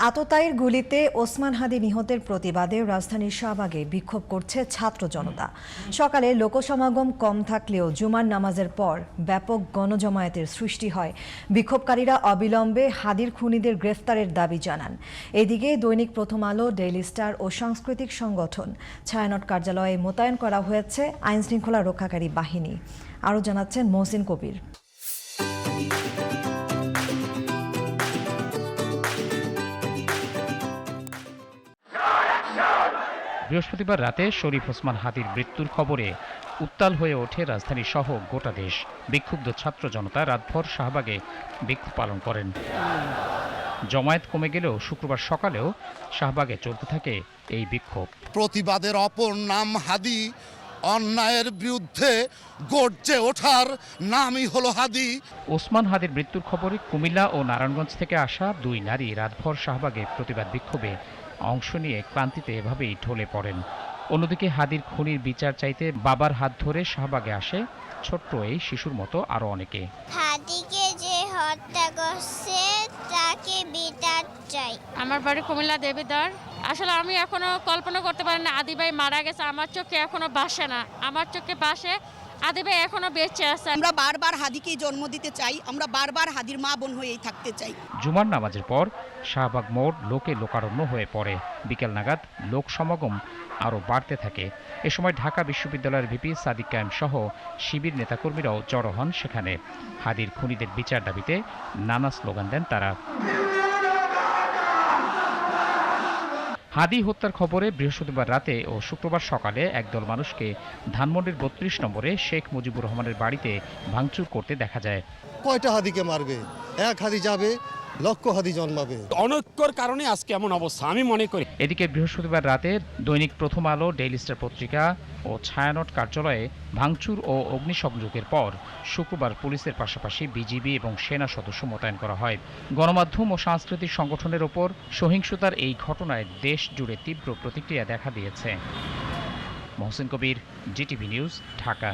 আততায়ীর গুলিতে ওসমান হাদি নিহতের প্রতিবাদে রাজধানীর শাহবাগে বিক্ষোভ করছে ছাত্র জনতা। সকালে লোকসমাগম কম থাকলেও জুমার নামাজের পর ব্যাপক গণজমায়েতের সৃষ্টি হয়। বিক্ষোভকারীরা অবিলম্বে হাদির খুনিদের গ্রেফতারের দাবি জানান। এদিকে দৈনিক প্রথম আলো, ডেইলি স্টার ও সাংস্কৃতিক সংগঠন ছায়ানট কার্যালয়ে মোতায়েন করা হয়েছে আইনশৃঙ্খলা রক্ষাকারী বাহিনী। আরও জানাচ্ছেন মহসিন কবির। বৃহস্পতিবার রাতে শরীফ ওসমান হাদির মৃত্যুর খবরে উত্তাল হয়ে ওঠে রাজধানী সহ গোটা দেশ। বিক্ষুব্ধ ছাত্র জনতা রাতভর শাহবাগে বিক্ষোভ পালন করেন। জমায়েত কমে গেলেও শুক্রবার সকালেও শাহবাগে চলতে থাকে এই বিক্ষোভ। প্রতিবাদের অপর নাম হাদি, অন্যায়ের বিরুদ্ধে গর্জে ওঠার নামই হলো হাদি। ওসমান হাদির মৃত্যুর খবরে কুমিল্লা ও নারায়ণগঞ্জ থেকে আসা দুই নারী রাতভর শাহবাগে প্রতিবাদ বিক্ষোভে অংশ নিয়ে ক্লান্তিতে এভাবেই ঢলে পড়েন। অন্যদিকে হাদির খুনির বিচার চাইতে বাবার হাত ধরে শাহবাগে আসে ছোট্ট এই শিশুর মতো আরো অনেকে। হাদিকে যে হত্যা করছে তাকে বিচার চাই। আমার বাড়ি কুমিল্লা দেবীদ্বার। আসলে আমি এখনো কল্পনা করতে পারি না আদি ভাই মারা গেছে। আমার চোখে এখনো ভাসে না, আমার চোখে ভাসে আদি ভাই এখনো বেঁচে আছে। আমরা বারবার হাদিকেই জন্ম দিতে চাই, আমরা বারবার হাদির মা বোন হয়েই থাকতে চাই। জুমার নামাজের পর শাহবাগ মোড় লোকে লোকারণ্য হয়ে পড়ে। বিকেল নাগাদ লোক সমাগম আরও বাড়তে থাকে। এ সময় ঢাকা বিশ্ববিদ্যালয়ের ভিপি সাদিক কায়েম সহ শিবির নেতাকর্মীরাও জড়ো হন সেখানে। হাদির খুনিদের বিচার দাবিতে নানা স্লোগান দেন তারা। হাদি হত্যার খবরে বৃহস্পতিবার রাতে ও শুক্রবার সকালে একদল মানুষকে ধানমন্ডির ৩২ নম্বরে শেখ মুজিবুর রহমানের বাড়িতে ভাঙচুর করতে দেখা যায়। কয়টা হাদিকে মারবে? এক হাদি যাবে, লক্ষ হাদি জন্মাবে। অনৈক্যর কারণে আজকে এমন অবস্থা আমি মনে করি। এদিকে বৃহস্পতিবার রাতে দৈনিক প্রথম আলো, ডেইলি স্টার পত্রিকা ও ছায়ানট কার্যালয়ে ভাঙচুর ও অগ্নিসংযোগের পর শুক্রবার পুলিশের পাশাপাশি বিজিবি এবং সেনা সদস্য মোতায়েন করা হয়। গণমাধ্যম ও সাংস্কৃতিক সংগঠনের ওপর সহিংসতার এই ঘটনায় দেশ জুড়ে তীব্র প্রতিক্রিয়া দেখা দিয়েছে। মহসিন কবির, জিটিভি নিউজ, ঢাকা।